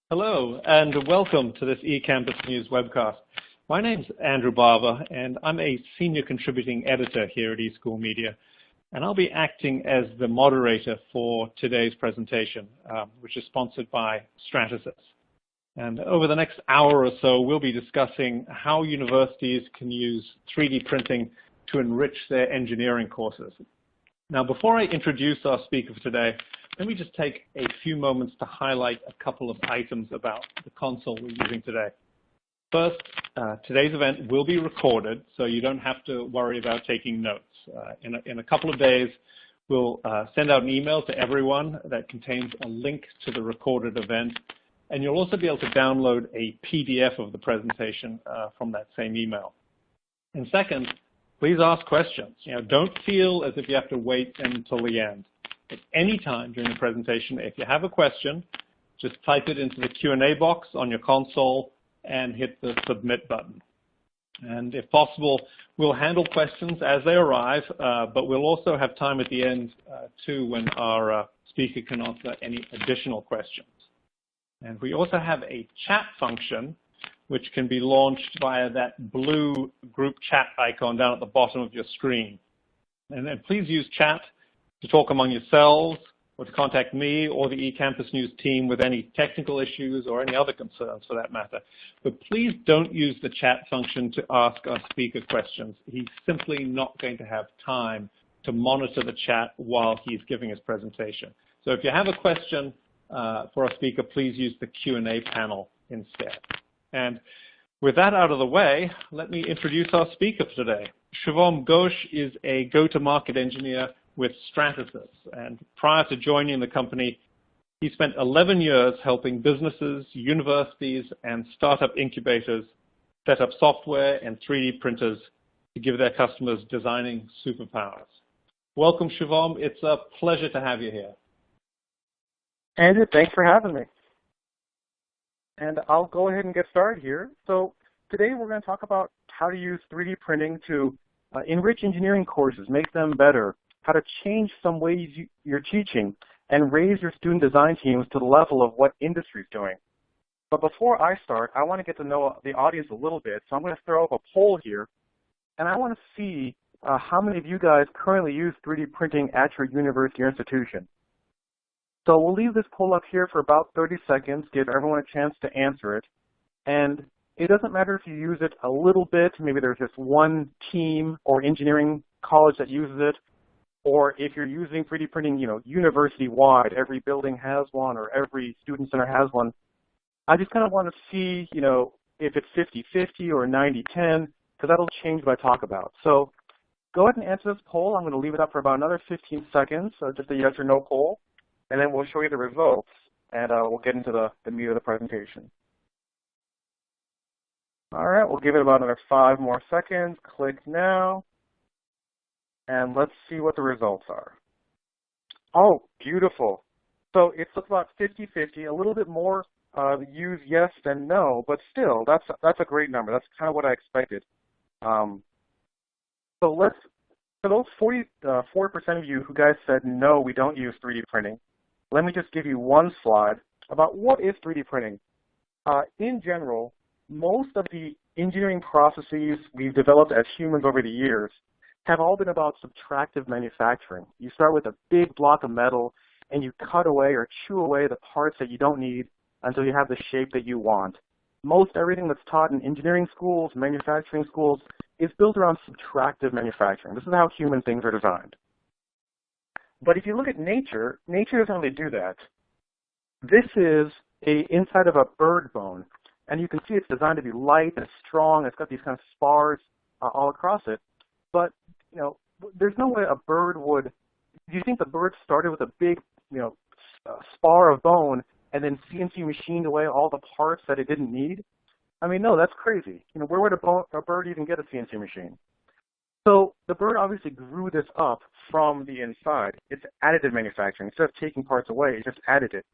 Hello, and welcome to this eCampus News webcast. My name's Andrew Barber, and I'm a senior contributing editor here at eSchool Media, and I'll be acting as the moderator for today's presentation, which is sponsored by Stratasys. And over the next hour or so, we'll be discussing how universities can use 3D printing to enrich their engineering courses. Now, before I introduce our speaker for today, let me just take a few moments to highlight a couple of items about the console we're using today. First, today's event will be recorded, so you don't have to worry about taking notes. In a couple of days, we'll send out an email to everyone that contains a link to the recorded event, and you'll also be able to download a PDF of the presentation from that same email. And second, please ask questions. Don't feel as if you have to wait until the end. At any time during the presentation, if you have a question, just type it into the Q&A box on your console and hit the submit button. And if possible, we'll handle questions as they arrive, but we'll also have time at the end, too, when our speaker can answer any additional questions. And we also have a chat function, which can be launched via that blue group chat icon down at the bottom of your screen. And then please use chat to talk among yourselves, or to contact me or the eCampus News team with any technical issues or any other concerns for that matter. But please don't use the chat function to ask our speaker questions. He's simply not going to have time to monitor the chat while he's giving his presentation. So if you have a question for our speaker, please use the Q&A panel instead. And with that out of the way, let me introduce our speaker for today. Shuvom Ghose is a go-to-market engineer with Stratasys, and prior to joining the company, he spent 11 years helping businesses, universities, and startup incubators set up software and 3D printers to give their customers designing superpowers. Welcome, Shuvom. It's a pleasure to have you here. Andrew, thanks for having me. And I'll go ahead and get started here. So today we're going to talk about how to use 3D printing to enrich engineering courses, make them better, how to change some ways you're teaching, and raise your student design teams to the level of what industry is doing. But before I start, I want to get to know the audience a little bit, so I'm going to throw up a poll here, and I want to see how many of you guys currently use 3D printing at your university or institution. So we'll leave this poll up here for about 30 seconds, give everyone a chance to answer it, and it doesn't matter if you use it a little bit, maybe there's just one team or engineering college that uses it, or if you're using 3D printing, university-wide, every building has one or every student center has one. I just kind of want to see, if it's 50-50 or 90-10, because that'll change what I talk about. So go ahead and answer this poll. I'm going to leave it up for about another 15 seconds, so just a yes or no poll, and then we'll show you the results, and we'll get into the meat of the presentation. All right, we'll give it about another 5 more seconds. Click now. And let's see what the results are. Oh, beautiful. So it's about 50-50, a little bit more use yes than no, but still, that's a great number. That's kind of what I expected. So for those 44% of you who guys said no, we don't use 3D printing, let me just give you one slide about what is 3D printing. In general, most of the engineering processes we've developed as humans over the years have all been about subtractive manufacturing. You start with a big block of metal and you cut away or chew away the parts that you don't need until you have the shape that you want. Most everything that's taught in engineering schools, manufacturing schools, is built around subtractive manufacturing. This is how human things are designed. But if you look at nature, nature doesn't really do that. This is inside of a bird bone, and you can see it's designed to be light and strong. It's got these kind of spars all across it. But there's no way a bird would. Do you think the bird started with a big, spar of bone and then CNC machined away all the parts that it didn't need? I mean, no, that's crazy. Where would a bird even get a CNC machine? So the bird obviously grew this up from the inside. It's additive manufacturing. Instead of taking parts away, it just added it.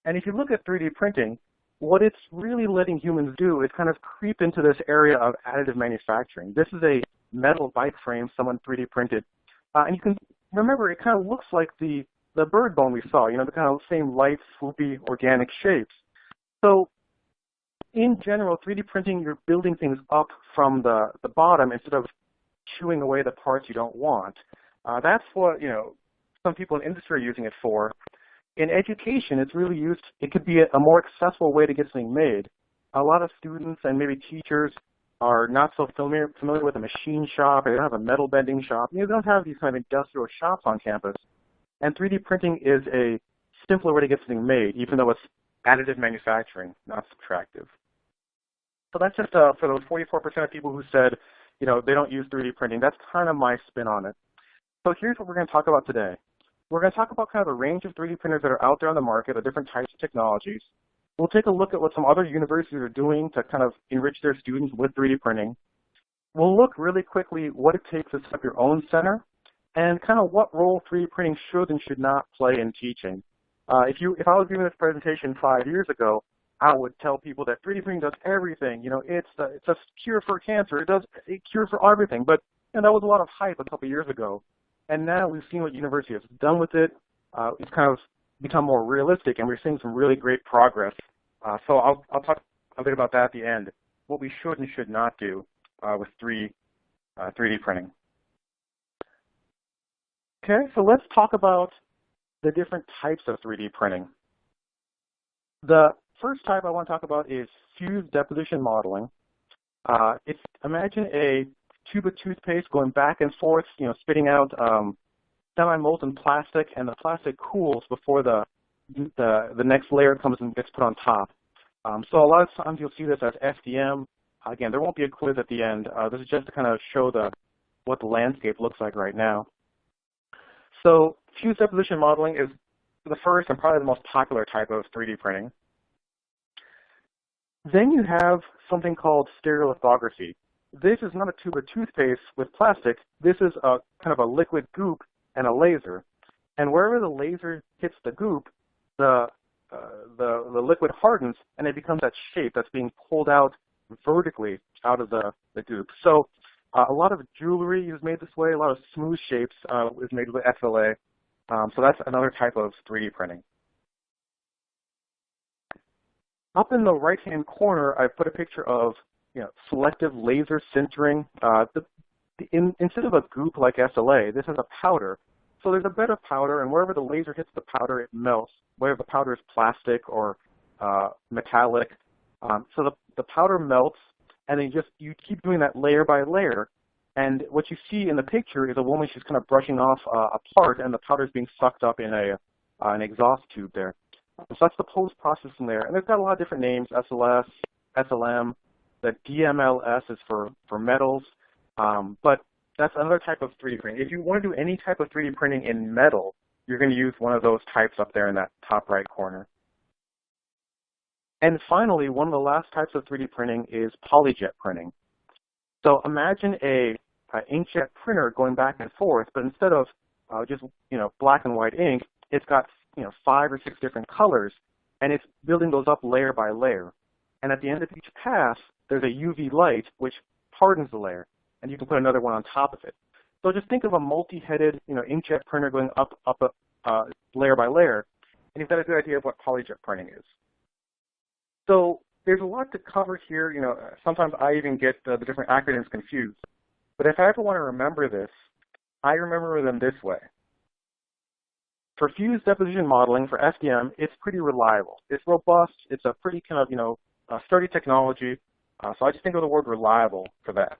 And if you look at 3D printing, what it's really letting humans do is kind of creep into this area of additive manufacturing. This is a metal bike frame someone 3D printed. And you can remember, it kind of looks like the bird bone we saw, the kind of same light, swoopy, organic shapes. So in general, 3D printing, you're building things up from the bottom instead of chewing away the parts you don't want. That's what, some people in industry are using it for. In education, it's really used, it could be a more accessible way to get something made. A lot of students and maybe teachers are not so familiar with a machine shop, or they don't have a metal bending shop. They don't have these kind of industrial shops on campus. And 3D printing is a simpler way to get something made, even though it's additive manufacturing, not subtractive. So that's just for those 44% of people who said, they don't use 3D printing. That's kind of my spin on it. So here's what we're going to talk about today. We're going to talk about kind of the range of 3D printers that are out there on the market, the different types of technologies. We'll take a look at what some other universities are doing to kind of enrich their students with 3D printing. We'll look really quickly what it takes to set up your own center and kind of what role 3D printing should and should not play in teaching. If I was giving this presentation 5 years ago, I would tell people that 3D printing does everything. It's a cure for cancer. It does a cure for everything. But that was a lot of hype a couple years ago. And now we've seen what university has done with it. It's kind of become more realistic, and we're seeing some really great progress. So I'll talk a bit about that at the end, what we should and should not do with 3D printing. Okay, so let's talk about the different types of 3D printing. The first type I want to talk about is fused deposition modeling. Imagine a tube of toothpaste going back and forth, spitting out semi-molten plastic, and the plastic cools before the next layer comes and gets put on top. So a lot of times you'll see this as FDM. Again, there won't be a quiz at the end. This is just to kind of show what the landscape looks like right now. So fused deposition modeling is the first and probably the most popular type of 3D printing. Then you have something called stereolithography. This is not a tube of toothpaste with plastic. This is a kind of a liquid goop and a laser. And wherever the laser hits the goop, the liquid hardens, and it becomes that shape that's being pulled out vertically out of the goop. So a lot of jewelry is made this way. A lot of smooth shapes is made with SLA. So that's another type of 3D printing. Up in the right-hand corner, I've put a picture of selective laser sintering. Instead of a goop like SLA, this is a powder. So there's a bed of powder, and wherever the laser hits the powder, it melts, whether the powder is plastic or metallic. So the powder melts, and then you keep doing that layer by layer. And what you see in the picture is a woman, she's kind of brushing off a part, and the powder is being sucked up in an exhaust tube there. So that's the post-processing layer. And they've got a lot of different names, SLS, SLM. The DMLS is for metals. But that's another type of 3D printing. If you want to do any type of 3D printing in metal, you're going to use one of those types up there in that top right corner. And finally, one of the last types of 3D printing is PolyJet printing. So imagine a inkjet printer going back and forth, but instead of just black and white ink, it's got 5 or 6 different colors, and it's building those up layer by layer. And at the end of each pass, there's a UV light which hardens the layer, and you can put another one on top of it. So just think of a multi-headed inkjet printer going up layer by layer, and you've got a good idea of what PolyJet printing is. So there's a lot to cover here. Sometimes I even get the different acronyms confused. But if I ever want to remember this, I remember them this way. For fused deposition modeling, for FDM, it's pretty reliable. It's robust. It's a pretty kind of, sturdy technology. So I just think of the word reliable for that.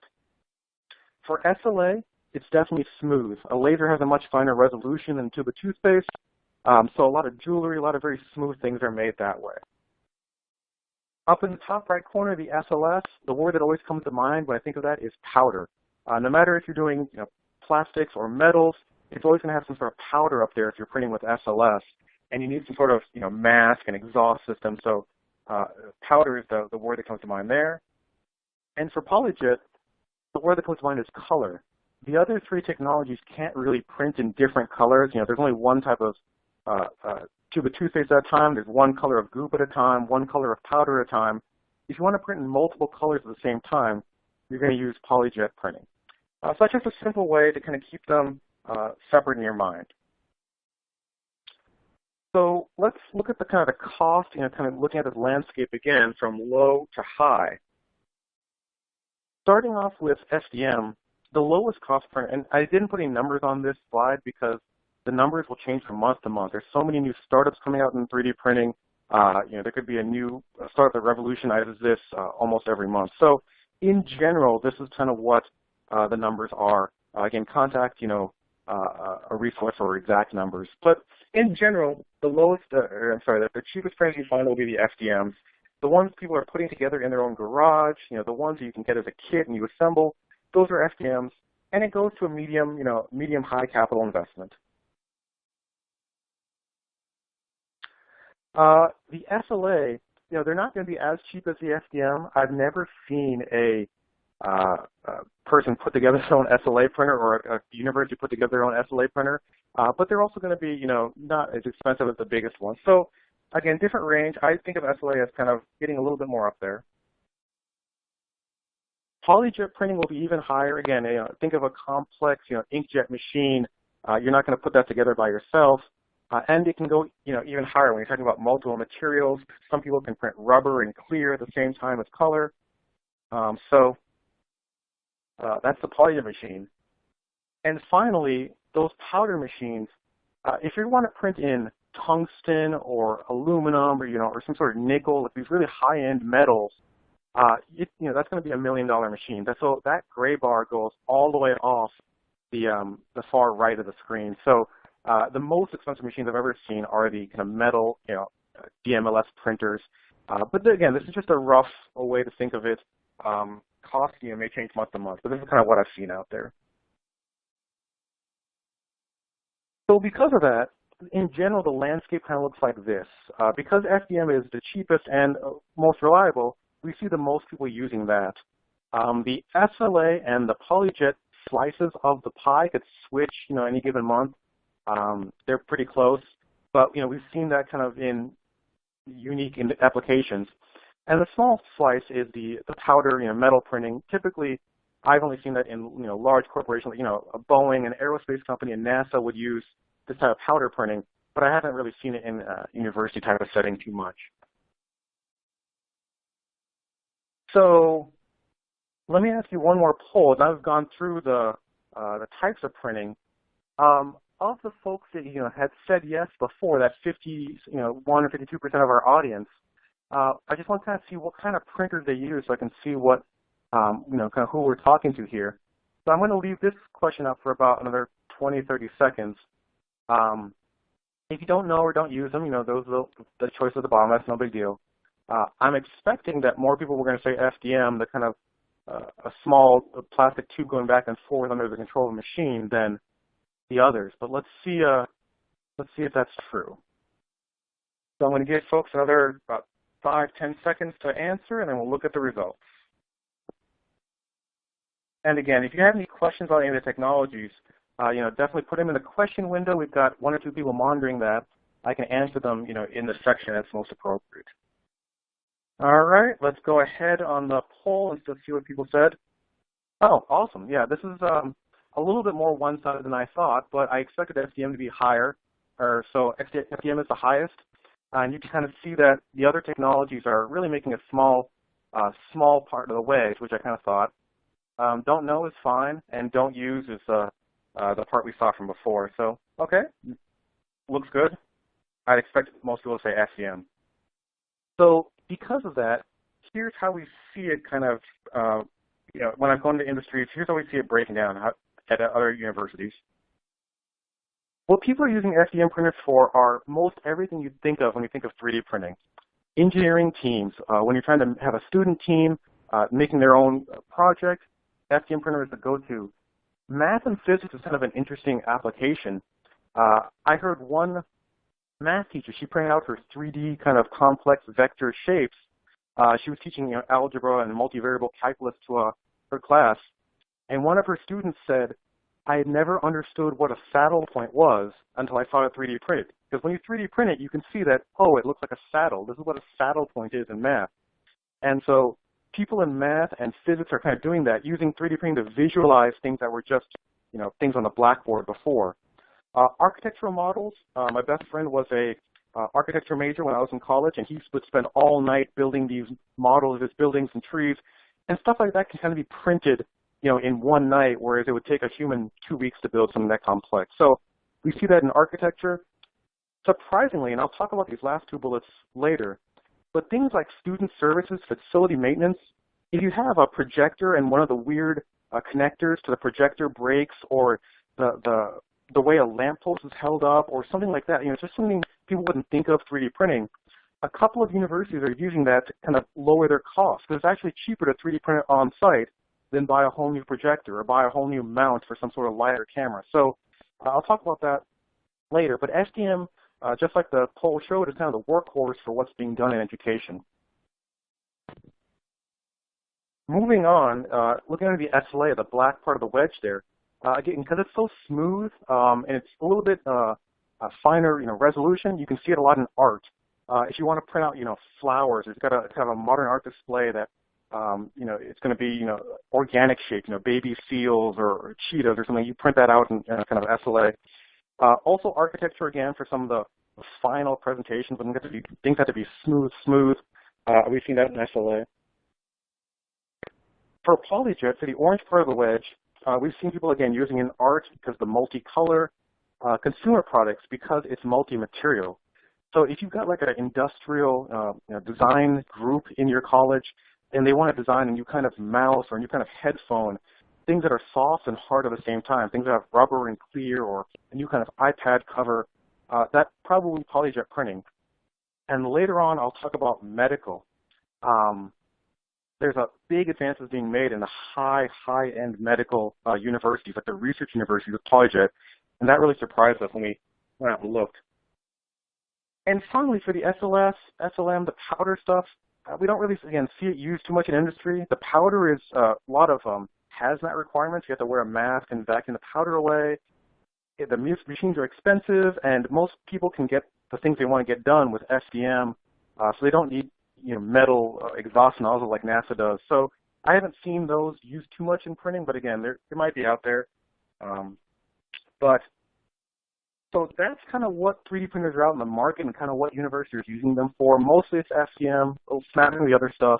For SLA, it's definitely smooth. A laser has a much finer resolution than a tube of toothpaste. So a lot of jewelry, a lot of very smooth things are made that way. Up in the top right corner, the SLS, the word that always comes to mind when I think of that is powder. No matter if you're doing plastics or metals, it's always going to have some sort of powder up there if you're printing with SLS, and you need some sort of mask and exhaust system. So powder is the word that comes to mind there. And for PolyJet, the word that comes to mind is color. The other 3 technologies can't really print in different colors. There's only one type of tube of toothpaste at a time. There's one color of goop at a time, one color of powder at a time. If you want to print in multiple colors at the same time, you're going to use PolyJet printing. So that's just a simple way to kind of keep them separate in your mind. So let's look at the kind of the cost, kind of looking at this landscape again from low to high. Starting off with FDM, the lowest cost printer, and I didn't put any numbers on this slide because the numbers will change from month to month. There's so many new startups coming out in 3D printing. There could be a new startup that revolutionizes this almost every month. So in general, this is kind of what the numbers are. Again, contact, a resource for exact numbers. But in general, the cheapest printers you find will be the FDMs. The ones people are putting together in their own garage, the ones that you can get as a kit and you assemble, those are FDMs, and it goes to a medium high capital investment. The SLA, they're not going to be as cheap as the FDM. I've never seen a person put together their own SLA printer or a university put together their own SLA printer, but they're also going to be, not as expensive as the biggest ones. So again, different range. I think of SLA as kind of getting a little bit more up there. PolyJet printing will be even higher. Again, think of a complex, inkjet machine. You're not going to put that together by yourself. And it can go, even higher when you're talking about multiple materials. Some people can print rubber and clear at the same time as color. So that's the PolyJet machine. And finally, those powder machines, if you want to print in tungsten or aluminum or some sort of nickel, like these really high-end metals, that's going to be $1 million machine. So that gray bar goes all the way off the far right of the screen. So the most expensive machines I've ever seen are the kind of metal, DMLS printers. But again, this is just a rough way to think of it. Cost may change month to month, but this is kind of what I've seen out there. So because of that, in general, the landscape kind of looks like this. Because FDM is the cheapest and most reliable, we see the most people using that. The SLA and the PolyJet slices of the pie could switch, any given month. They're pretty close, but we've seen that kind of in unique applications. And the small slice is the powder, metal printing. Typically, I've only seen that in large corporations, a Boeing, an aerospace company, and NASA would use this type of powder printing, but I haven't really seen it in a university type of setting too much. So let me ask you one more poll. Now I've gone through the types of printing. Of the folks that had said yes before, that 1 or 52% of our audience, I just want to kind of see what kind of printers they use, so I can see what kind of who we're talking to here. So I'm going to leave this question up for about another 20, 30 seconds. If you don't know or don't use them, those are the choice at the bottom. That's no big deal. I'm expecting that more people were going to say FDM, the kind of a small plastic tube going back and forth under the control of a machine, than the others. But let's see if that's true. So I'm going to give folks another about 5, 10 seconds to answer, and then we'll look at the results. And again, if you have any questions on any of the technologies, definitely put them in the question window. We've got 1 or 2 people monitoring that. I can answer them, in the section that's most appropriate. All right, let's go ahead on the poll and see what people said. Oh, awesome. Yeah, this is a little bit more one-sided than I thought, but I expected FDM to be higher, so FDM is the highest. And you can kind of see that the other technologies are really making a small part of the wedge, which I kind of thought. Don't know is fine, and don't use is the part we saw from before. So, okay, looks good. I'd expect most people to say FDM. So because of that, here's how we see it kind of, when I'm going to industries, here's how we see it breaking down at other universities. What people are using FDM printers for are most everything you think of when you think of 3D printing. Engineering teams, when you're trying to have a student team making their own project, FDM printer is the go-to. Math and physics is kind of an interesting application. I heard one math teacher, she printed out her 3D kind of complex vector shapes. She was teaching algebra and multivariable calculus to her class, and one of her students said, I had never understood what a saddle point was until I saw it 3D printed. Because when you 3D print it, you can see that, oh, it looks like a saddle. This is what a saddle point is in math. And so people in math and physics are kind of doing that, using 3D printing to visualize things that were just, things on the blackboard before. Architectural models, my best friend was a architecture major when I was in college, and he would spend all night building these models of his buildings and trees, and stuff like that can kind of be printed, in one night, whereas it would take a human 2 weeks to build something that complex. So we see that in architecture. Surprisingly, and I'll talk about these last two bullets later, but things like student services, facility maintenance, if you have a projector and one of the weird connectors to the projector breaks, or the way a lamppost is held up, or something like that, just something people wouldn't think of 3D printing, a couple of universities are using that to kind of lower their costs, because it's actually cheaper to 3D print it on site than buy a whole new projector or buy a whole new mount for some sort of lighter camera. So I'll talk about that later, but SDM, just like the poll showed, is kind of the workhorse for what's being done in education. Moving on, looking at the SLA, the black part of the wedge there, again, because it's so smooth and it's a little bit finer, resolution, you can see it a lot in art. If you want to print out, flowers, it's got a modern art display that, it's going to be, organic shape, baby seals or cheetahs or something. You print that out in kind of SLA. Also, architecture again for some of the final presentations. Things have to be smooth. We've seen that in SLA. For PolyJet, for the orange part of the wedge, we've seen people, again, using in art because the multicolor, consumer products because it's multi-material. So if you've got like an industrial design group in your college and they want to design a new kind of mouse or a new kind of headphone, things that are soft and hard at the same time, things that have rubber and clear, or a new kind of iPad cover, that's probably PolyJet printing. And later on, I'll talk about medical. There's a big advances being made in the high-end medical universities, like the research universities with PolyJet, and that really surprised us when we went out and looked. And finally, for the SLS, SLM, the powder stuff, we don't really, again, see it used too much in industry. The powder is a lot of hazmat requirements. You have to wear a mask and vacuum the powder away. The machines are expensive, and most people can get the things they want to get done with FDM, so they don't need metal exhaust nozzle like NASA does. So I haven't seen those used too much in printing, but again, they might be out there. So that's kind of what 3D printers are out in the market and kind of what universities are using them for. Mostly it's FDM, smattering the other stuff,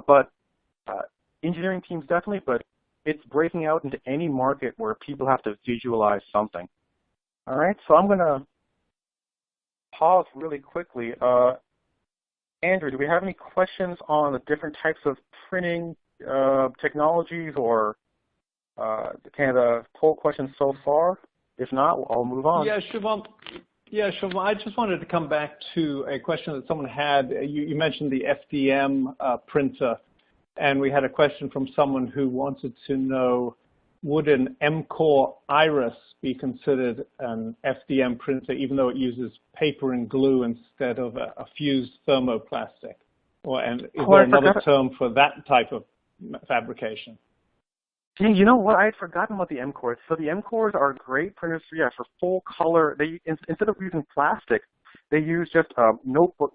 but engineering teams definitely, but it's breaking out into any market where people have to visualize something. All right, so I'm going to pause really quickly. Andrew, do we have any questions on the different types of printing technologies or kind of the poll questions so far? If not, I'll move on. Yeah, Shuvom, I just wanted to come back to a question that someone had. You mentioned the FDM printer, and we had a question from someone who wanted to know, would an M-Core Iris be considered an FDM printer, even though it uses paper and glue instead of a fused thermoplastic? And is there another term for that type of fabrication? You know what? I had forgotten about the M-Cores. So the M-Cores are great printers for full color. They, instead of using plastic, they use just notebook,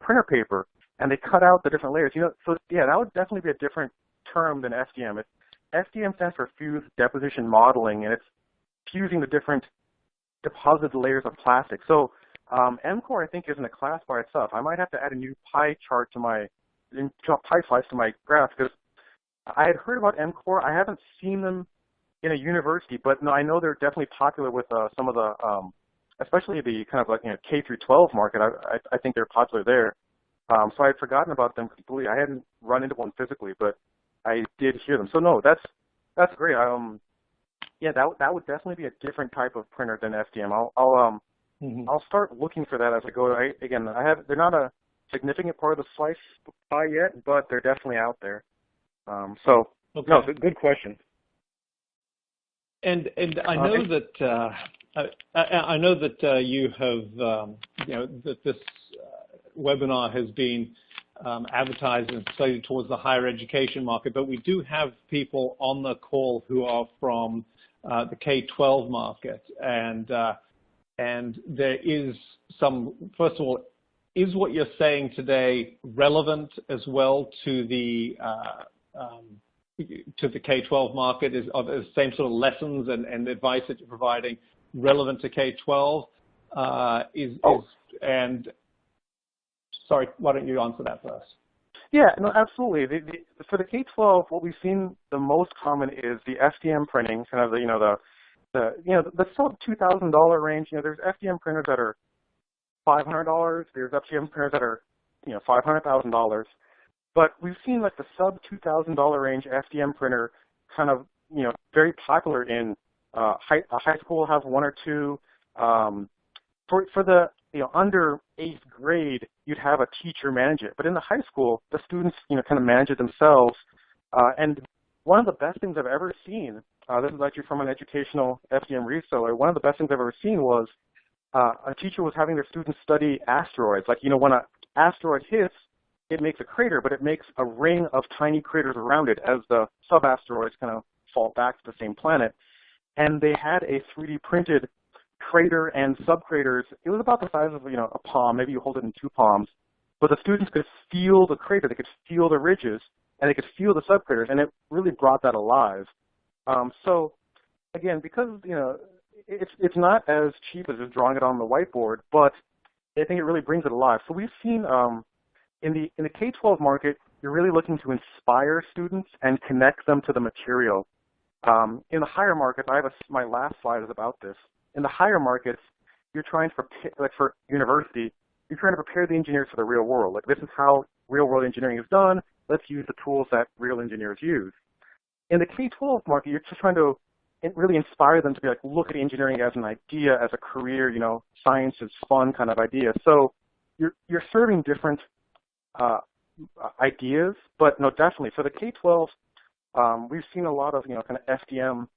printer paper, and they cut out the different layers. So yeah, that would definitely be a different term than FDM. FDM stands for fused deposition modeling, and it's fusing the different deposited layers of plastic. So M-Core, I think, isn't a class by itself. I might have to add a new pie chart to my pie slice to my graph, because I had heard about M-Core. I haven't seen them in a university, but no, I know they're definitely popular with some of the, especially the kind of like K through 12 market. I think they're popular there. So I had forgotten about them completely. I hadn't run into one physically, but I did hear them. So no, that's great. Yeah, that would definitely be a different type of printer than FDM. I'll start looking for that as I go. They're not a significant part of the slice pie yet, but they're definitely out there. So okay. No, good question. And I know that I know that you have that this webinar has been advertised and slated towards the higher education market, but we do have people on the call who are from the K-12 market, and there is some. First of all, is what you're saying today relevant as well to the K-12 market? Are the same sort of lessons and advice that you're providing relevant to K-12? And sorry, why don't you answer that first? Yeah, no, absolutely. For the K-12, what we've seen the most common is the FDM printing, kind of the sub $2,000 range. There's FDM printers that are $500. There's FDM printers that are $500,000. But we've seen like the sub $2,000 range FDM printer kind of very popular in a high school will have one or two. For the under 8th grade, you'd have a teacher manage it. But in the high school, the students kind of manage it themselves. And one of the best things I've ever seen, this is actually from an educational FDM reseller, one of the best things I've ever seen was a teacher was having their students study asteroids. Like, when an asteroid hits, it makes a crater, but it makes a ring of tiny craters around it as the sub-asteroids kind of fall back to the same planet. And they had a 3D printed crater and subcraters. It was about the size of a palm. Maybe you hold it in 2 palms. But the students could feel the crater. They could feel the ridges, and they could feel the subcraters, and it really brought that alive. So again, because it's not as cheap as just drawing it on the whiteboard, but I think it really brings it alive. So we've seen in the K-12 market, you're really looking to inspire students and connect them to the material. In the higher markets, my last slide is about this. In the higher markets, you're trying to prepare, like for university, you're trying to prepare the engineers for the real world. Like, this is how real world engineering is done. Let's use the tools that real engineers use. In the K-12 market, you're just trying to really inspire them to be like, look at engineering as an idea, as a career. Science is fun kind of idea. So you're serving different ideas, but no, definitely for the K-12, we've seen a lot of kind of FDM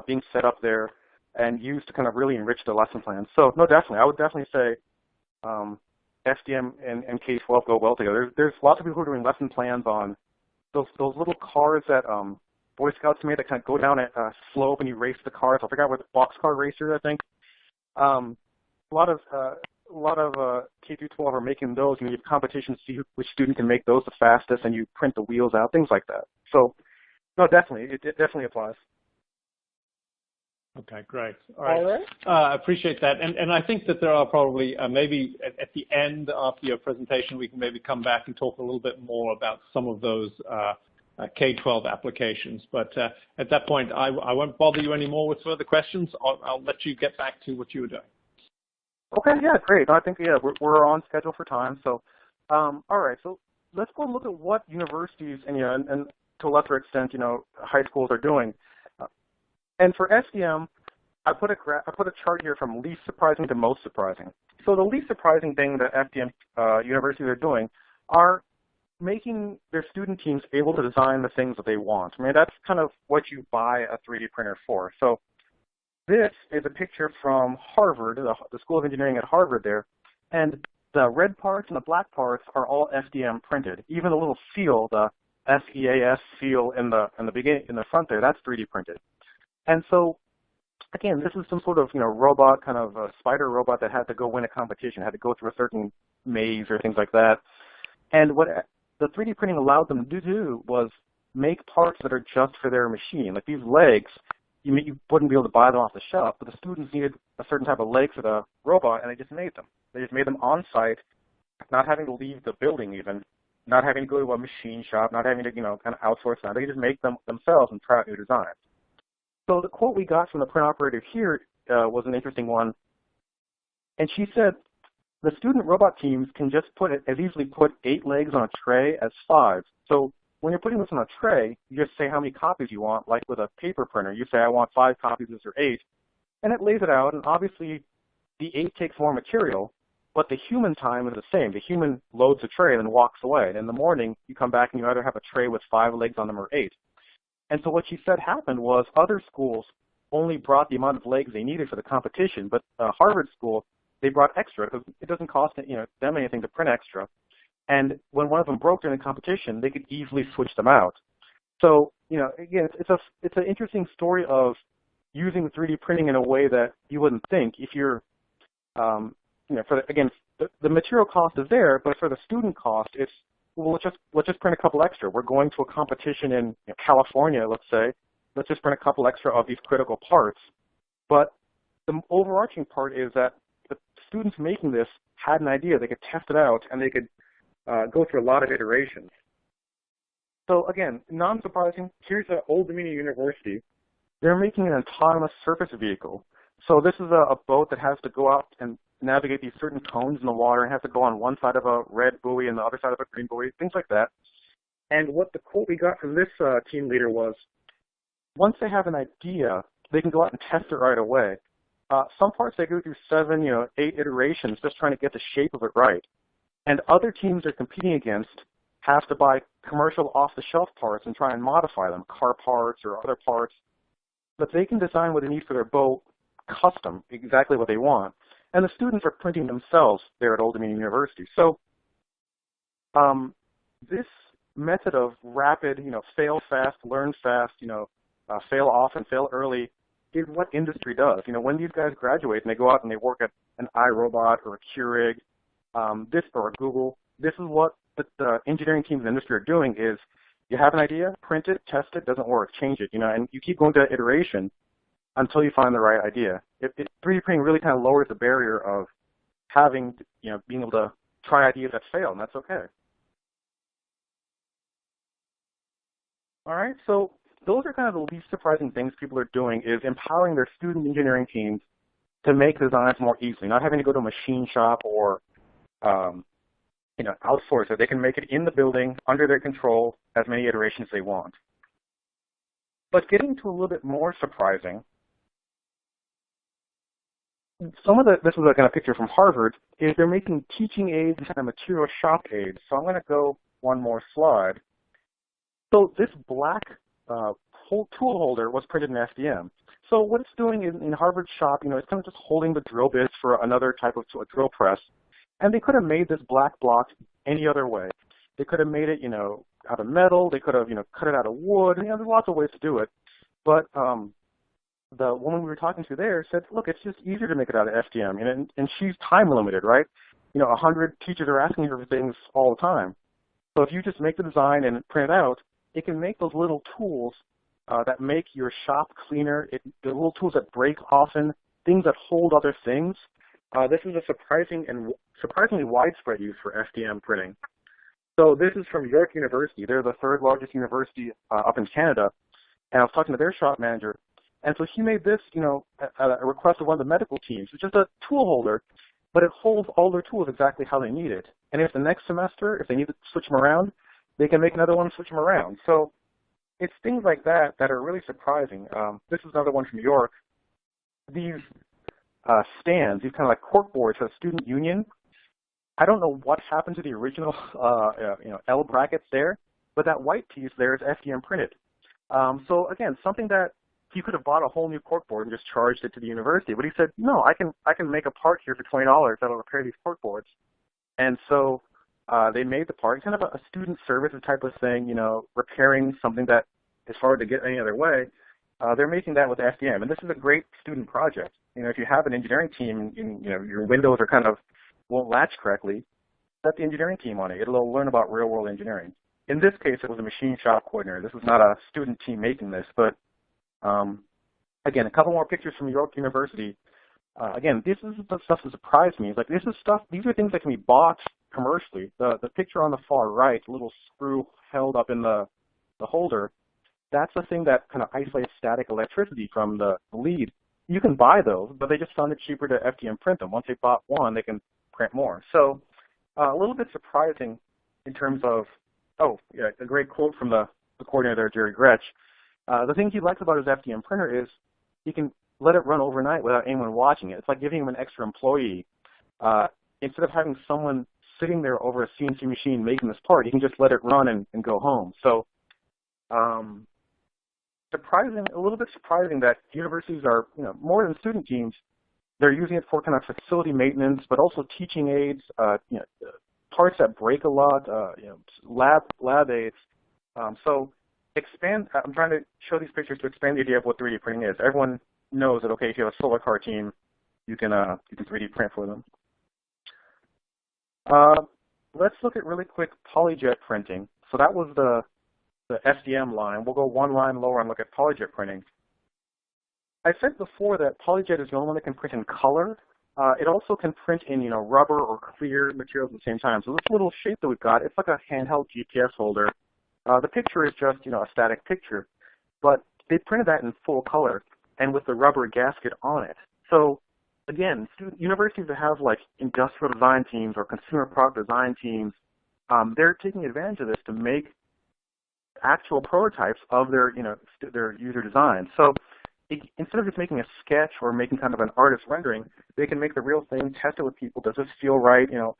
being set up there and used to kind of really enrich the lesson plan. So no, definitely, I would definitely say FDM and K-12 go well together. There's lots of people who are doing lesson plans on those little cars that Boy Scouts made that kind of go down a slope and you race the cars. I forgot what boxcar racers, I think. A lot of K-12 are making those, and you have competitions to see which student can make those the fastest, and you print the wheels out, things like that. So no, definitely, it definitely applies. Okay, great. All right. I appreciate that. And I think that there are probably maybe at the end after your presentation, we can maybe come back and talk a little bit more about some of those K-12 applications. But at that point, I won't bother you anymore with further questions. I'll let you get back to what you were doing. Okay, yeah, great. I think, yeah, we're on schedule for time. So, all right, so let's go look at what universities and, and to a lesser extent, high schools are doing. And for FDM, I put a chart here from least surprising to most surprising. So the least surprising thing that FDM universities are doing are making their student teams able to design the things that they want. I mean, that's kind of what you buy a 3D printer for. So this is a picture from Harvard, the School of Engineering at Harvard there, and the red parts and the black parts are all FDM printed. Even the little seal, the SEAS seal in the front there, that's 3D printed. And so, again, this is some sort of robot, kind of a spider robot that had to go win a competition, had to go through a certain maze or things like that. And what the 3D printing allowed them to do was make parts that are just for their machine. Like these legs, you wouldn't be able to buy them off the shelf, but the students needed a certain type of leg for the robot, and they just made them. They just made them on site, not having to leave the building even, not having to go to a machine shop, not having to kind of outsource that. They just make them themselves and try out new designs. So the quote we got from the print operator here was an interesting one. And she said, the student robot teams can just as easily put 8 legs on a tray as 5. So when you're putting this on a tray, you just say how many copies you want, like with a paper printer. You say, I want 5 copies, or 8. And it lays it out, and obviously the 8 takes more material, but the human time is the same. The human loads a tray and then walks away. And in the morning, you come back and you either have a tray with 5 legs on them or 8. And so what she said happened was other schools only brought the amount of legs they needed for the competition, but Harvard School, they brought extra because it doesn't cost them anything to print extra. And when one of them broke during the competition, they could easily switch them out. So, again, it's an interesting story of using 3D printing in a way that you wouldn't think. If you're, the material cost is there, but for the student cost, it's, well, let's just print a couple extra. We're going to a competition in California, let's say. Let's just print a couple extra of these critical parts. But the overarching part is that the students making this had an idea. They could test it out, and they could go through a lot of iterations. So again, non-surprising, here's Old Dominion University. They're making an autonomous surface vehicle. So this is a boat that has to go out and navigate these certain cones in the water and has to go on one side of a red buoy and the other side of a green buoy, things like that. And what the quote we got from this team leader was, once they have an idea, they can go out and test it right away. Some parts they go through 7, 8 iterations just trying to get the shape of it right. And other teams they're competing against have to buy commercial off-the-shelf parts and try and modify them, car parts or other parts. But they can design what they need for their boat custom, exactly what they want. And the students are printing themselves there at Old Dominion University. So this method of rapid, fail fast, learn fast, fail often, fail early, is what industry does. When these guys graduate and they go out and they work at an iRobot or a Keurig, or a Google, this is what the engineering teams in the industry are doing is you have an idea, print it, test it, doesn't work, change it, and you keep going to iteration until you find the right idea. 3D printing really kind of lowers the barrier of having, being able to try ideas that fail, and that's okay. All right, so those are kind of the least surprising things people are doing is empowering their student engineering teams to make designs more easily, not having to go to a machine shop or outsource it. They can make it in the building, under their control, as many iterations they want. But getting to a little bit more surprising, this is a kind of picture from Harvard, is they're making teaching aids and material shop aids. So I'm going to go one more slide. So this black tool holder was printed in FDM. So what it's doing in Harvard's shop, it's kind of just holding the drill bits for another type of drill press. And they could have made this black block any other way. They could have made it, out of metal. They could have, cut it out of wood. There's lots of ways to do it. But the woman we were talking to there said, look, it's just easier to make it out of FDM. And she's time limited, right? 100 teachers are asking her for things all the time. So if you just make the design and print it out, it can make those little tools that make your shop cleaner, the little tools that break often, things that hold other things. This is a surprisingly widespread use for FDM printing. So this is from York University. They're the 3rd largest university up in Canada. And I was talking to their shop manager. And so he made this, at a request of one of the medical teams. It's just a tool holder, but it holds all their tools exactly how they need it. And if the next semester, if they need to switch them around, they can make another one and switch them around. So it's things like that that are really surprising. This is another one from York. These stands, these kind of like cork boards for the student union. I don't know what happened to the original L brackets there, but that white piece there is FDM printed. So again, something that he could have bought a whole new cork board and just charged it to the university, but he said, no, I can make a part here for $20 that'll repair these cork boards. And so they made the part. It's kind of a student services type of thing, repairing something that is hard to get any other way. They're making that with FDM, and this is a great student project. If you have an engineering team, your windows are won't latch correctly, set the engineering team on it. It'll learn about real-world engineering. In this case, it was a machine shop coordinator. This was not a student team making this, but again, a couple more pictures from York University. Again, this is the stuff that surprised me. It's like these are things that can be bought commercially. The picture on the far right, the little screw held up in the holder, that's the thing that kind of isolates static electricity from the lead. You can buy those, but they just found it cheaper to FDM print them. Once they bought one, they can print more. So a little bit surprising in terms of, a great quote from the coordinator there, Jerry Gretsch. The thing he likes about his FDM printer is he can let it run overnight without anyone watching it. It's like giving him an extra employee. Instead of having someone sitting there over a CNC machine making this part, he can just let it run and go home. So a little bit surprising that universities are, more than student teams, they're using it for kind of facility maintenance, but also teaching aids, parts that break a lot, lab aids. So I'm trying to show these pictures to expand the idea of what 3D printing is. Everyone knows that, okay, if you have a solar car team, you can 3D print for them. Let's look at really quick PolyJet printing. So that was the FDM line. We'll go one line lower and look at PolyJet printing. I said before that PolyJet is the only one that can print in color. It also can print in, rubber or clear materials at the same time. So this little shape that we've got, it's like a handheld GPS holder. The picture is just, a static picture, but they printed that in full color and with the rubber gasket on it. So again, universities that have like industrial design teams or consumer product design teams, they're taking advantage of this to make actual prototypes of their, their user design. So instead of just making a sketch or making kind of an artist rendering, they can make the real thing, test it with people. Does this feel right? So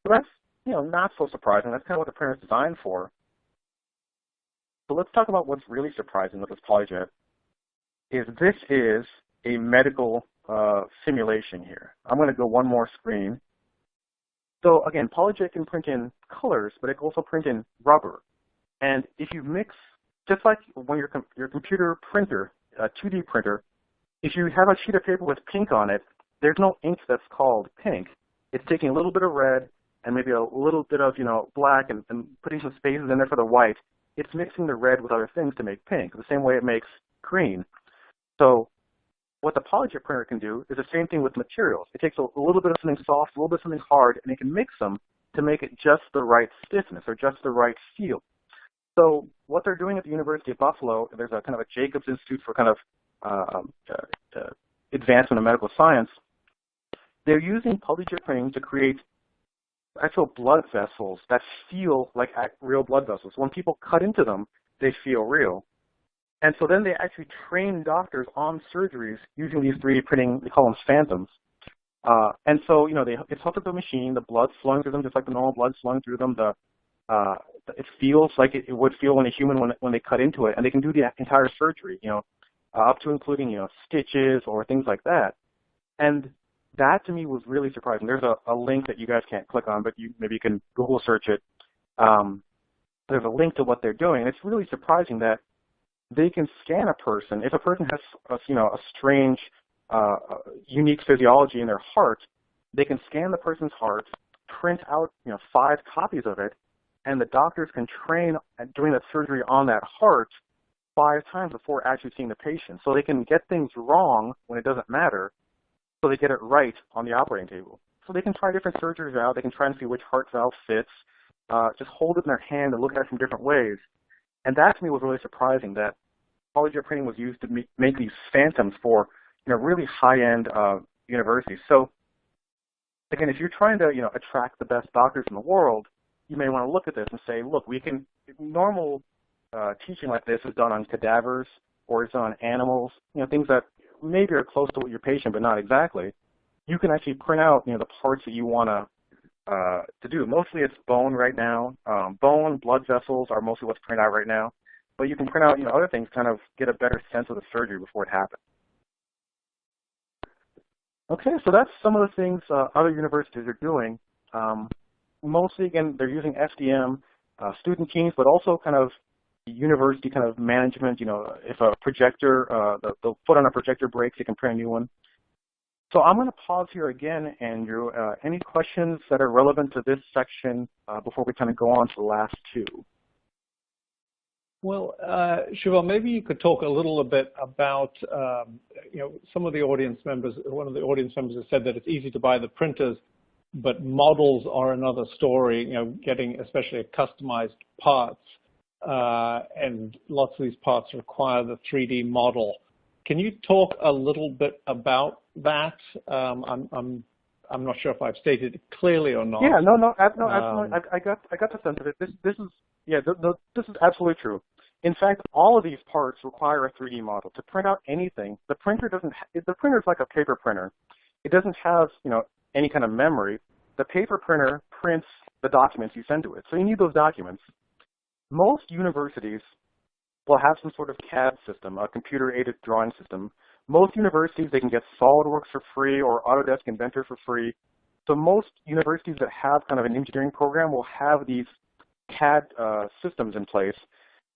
that's, not so surprising. That's kind of what the printer is designed for. So let's talk about what's really surprising with this PolyJet. This is a medical simulation here. I'm going to go one more screen. So again, PolyJet can print in colors, but it can also print in rubber. And if you mix, just like when your computer printer, a 2D printer, if you have a sheet of paper with pink on it, there's no ink that's called pink. It's taking a little bit of red and maybe a little bit of black and putting some spaces in there for the white. It's mixing the red with other things to make pink, the same way it makes green. So what the PolyJet printer can do is the same thing with materials. It takes a little bit of something soft, a little bit of something hard, and it can mix them to make it just the right stiffness or just the right feel. So what they're doing at the University of Buffalo, there's a kind of a Jacobs Institute for kind of advancement in medical science. They're using PolyJet printing to create actual blood vessels that feel like real blood vessels. When people cut into them, they feel real. And so then they actually train doctors on surgeries using these 3D printing, they call them phantoms. And so, it's hooked up to a machine, the blood's flowing through them just like the normal blood's flowing through them. It feels like it would feel when a human when they cut into it, and they can do the entire surgery, up to including, stitches or things like that. And that to me was really surprising. There's a link that you guys can't click on, but maybe you can Google search it. There's a link to what they're doing, and it's really surprising that they can scan a person. If a person has a strange, unique physiology in their heart, they can scan the person's heart, print out 5 copies of it, and the doctors can train at doing that surgery on that heart 5 times before actually seeing the patient. So they can get things wrong when it doesn't matter, so they get it right on the operating table. So they can try different surgeries out. They can try and see which heart valve fits, just hold it in their hand and look at it from different ways. And that to me was really surprising, that PolyJet printing was used to make these phantoms for really high-end universities. So again, if you're trying to attract the best doctors in the world, you may want to look at this and say, look, normal teaching like this is done on cadavers or it's on animals, things that maybe are close to your patient but not exactly. You can actually print out the parts that you want to do. Mostly it's bone right now. Bone, blood vessels are mostly what's printed out right now. But you can print out other things, kind of get a better sense of the surgery before it happens. Okay, so that's some of the things other universities are doing. Mostly, again, they're using FDM student teams, but also kind of university kind of management. If a projector, the foot on a projector breaks, you can print a new one. So I'm going to pause here again, Andrew. Any questions that are relevant to this section before we kind of go on to the last 2? Well, Shuvom, maybe you could talk a little bit about, some of the audience members, one of the audience members has said that it's easy to buy the printers, but models are another story, getting especially customized parts, and lots of these parts require the 3D model. Can you talk a little bit about that? I'm not sure if I've stated it clearly or not. Yeah, no, absolutely. I got the sense of it. This is absolutely true. In fact, all of these parts require a 3D model to print out anything. The printer is like a paper printer. It doesn't have any kind of memory. The paper printer prints the documents you send to it. So you need those documents. Most universities will have some sort of CAD system, a computer-aided drawing system. Most universities, they can get SolidWorks for free or Autodesk Inventor for free. So most universities that have kind of an engineering program will have these CAD systems in place.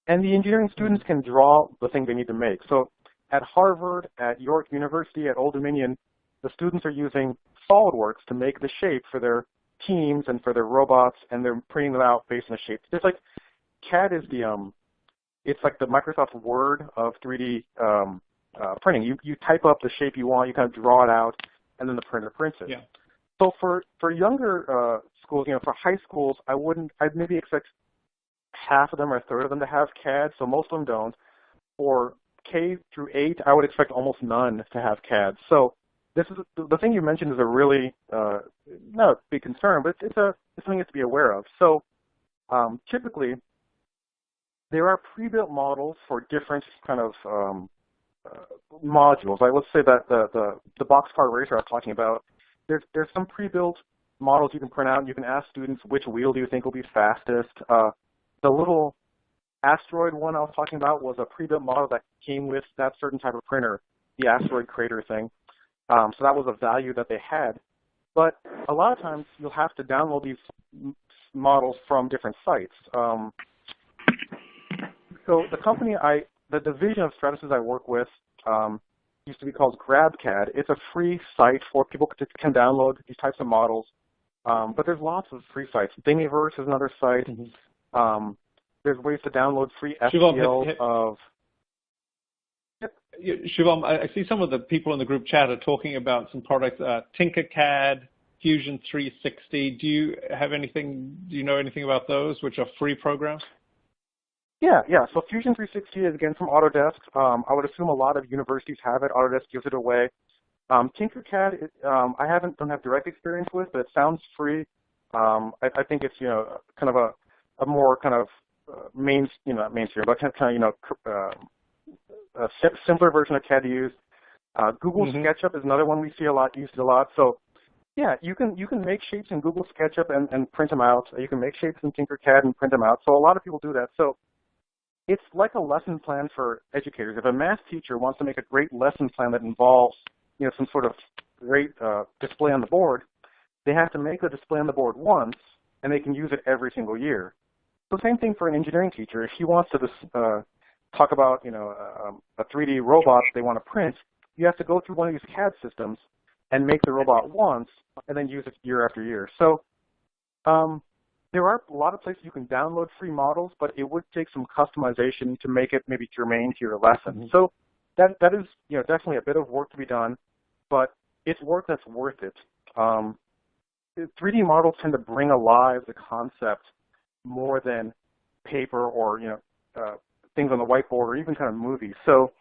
And the engineering students can draw the thing they need to make. So at Harvard, at York University, at Old Dominion, the students are using SolidWorks to make the shape for their teams and for their robots, and they're printing them out based on the shape. It's like CAD is it's like the Microsoft Word of 3D printing. You type up the shape you want, you kind of draw it out, and then the printer prints it. Yeah. So for younger schools, for high schools, I'd maybe expect half of them or a third of them to have CAD, so most of them don't. For K through 8, I would expect almost none to have CAD. So this is the thing you mentioned is a really not a big concern, but it's something to be aware of. So typically, there are pre-built models for different kind of modules. Like let's say that the boxcar eraser I was talking about, there's some pre-built models you can print out, and you can ask students which wheel do you think will be fastest. The little asteroid one I was talking about was a pre-built model that came with that certain type of printer, the asteroid crater thing. So that was a value that they had. But a lot of times you'll have to download these models from different sites. So the division of Stratasys I work with used to be called GrabCAD. It's a free site for people to can download these types of models. But there's lots of free sites. Thingiverse is another site. Mm-hmm. There's ways to download free FTL of... Shuvom, I see some of the people in the group chat are talking about some products, Tinkercad, Fusion 360. Do you know anything about those, which are free programs? Yeah. So Fusion 360 is, again, from Autodesk. I would assume a lot of universities have it. Autodesk gives it away. Tinkercad, I don't have direct experience with, but it sounds free. I think it's, kind of a more kind of not mainstream, but kind of, a simpler version of CAD to use. Google SketchUp is another one we see used a lot. So yeah, you can make shapes in Google SketchUp and print them out. You can make shapes in Tinkercad and print them out. So a lot of people do that. So it's like a lesson plan for educators. If a math teacher wants to make a great lesson plan that involves some sort of great display on the board, they have to make the display on the board once, and they can use it every single year. So same thing for an engineering teacher. If he wants to talk about a 3D robot they want to print, you have to go through one of these CAD systems and make the robot once, and then use it year after year. So there are a lot of places you can download free models, but it would take some customization to make it maybe germane to your lesson. So that is definitely a bit of work to be done, but it's work that's worth it. 3D models tend to bring alive the concept more than paper or things on the whiteboard or even kind of movies. So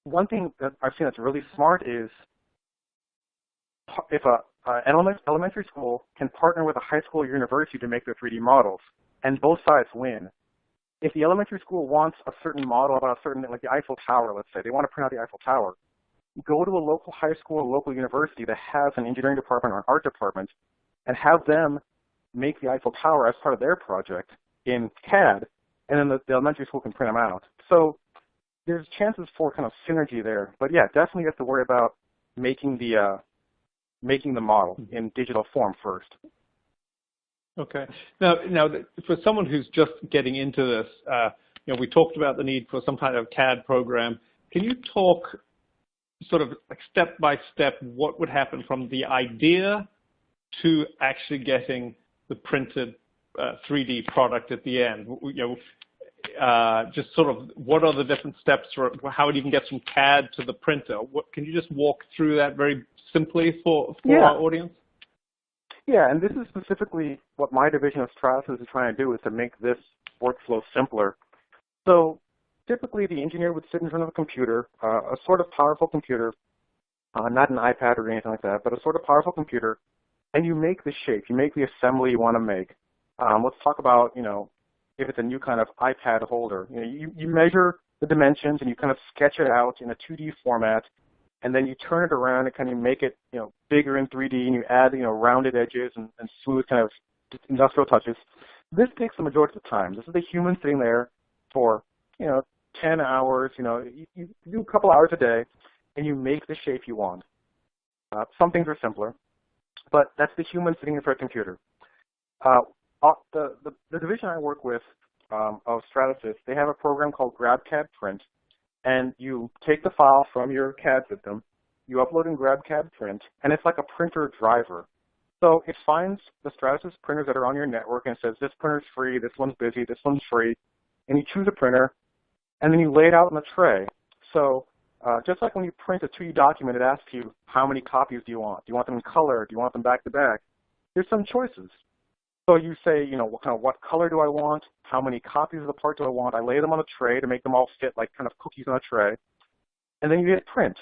one thing that I've seen that's really smart is if an elementary school can partner with a high school or university to make their 3D models, and both sides win. If the elementary school wants a certain model about a certain, like the Eiffel Tower, let's say, they want to print out the Eiffel Tower, go to a local high school or local university that has an engineering department or an art department and have them make the Eiffel Tower as part of their project in CAD, and then the elementary school can print them out. So there's chances for kind of synergy there. But yeah, definitely you have to worry about making the model in digital form first. Okay. Now, for someone who's just getting into this, we talked about the need for some kind of CAD program. Can you talk sort of like step by step what would happen from the idea to actually getting the printed 3D product at the end? Just sort of what are the different steps, or how it even gets from CAD to the printer? Can you just walk through that very simply for our audience? Yeah, and this is specifically what my division of Stratasys is trying to do, is to make this workflow simpler. So typically the engineer would sit in front of a computer, a sort of powerful computer, not an iPad or anything like that, but a sort of powerful computer, and you make the shape, you make the assembly you want to make. Let's talk about, if it's a new kind of iPad holder. You measure the dimensions and you kind of sketch it out in a 2D format, and then you turn it around and kind of make it, bigger in 3D, and you add, rounded edges and smooth kind of industrial touches. This takes the majority of the time. This is the human sitting there for, 10 hours. You do a couple hours a day, and you make the shape you want. Some things are simpler, but that's the human sitting in front of a computer. The division I work with of Stratasys, they have a program called GrabCAD Print, and you take the file from your CAD system, you upload in GrabCAD Print, and it's like a printer driver. So it finds the Stratasys printers that are on your network and says, this printer's free, this one's busy, this one's free, and you choose a printer, and then you lay it out in a tray. So Just like when you print a 2D document, it asks you how many copies do you want? Do you want them in color? Do you want them back to back? There's some choices. So you say, what color do I want? How many copies of the part do I want? I lay them on a tray to make them all fit like kind of cookies on a tray. And then you hit print.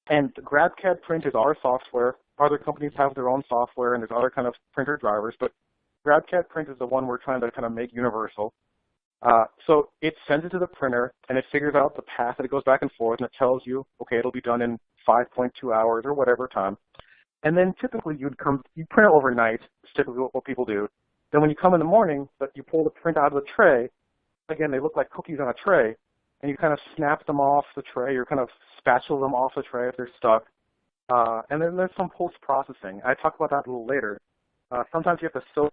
And GrabCAD Print is our software. Other companies have their own software, and there's other kind of printer drivers, but GrabCAD Print is the one we're trying to kind of make universal. So it sends it to the printer, and it figures out the path that it goes back and forth, and it tells you, okay, it'll be done in 5.2 hours or whatever time. And then typically you print it overnight. It's typically what people do. Then when you come in the morning, you pull the print out of the tray. Again, they look like cookies on a tray, and you kind of snap them off the tray, or kind of spatula them off the tray if they're stuck. And then there's some post-processing. I talk about that a little later. Sometimes you have to sew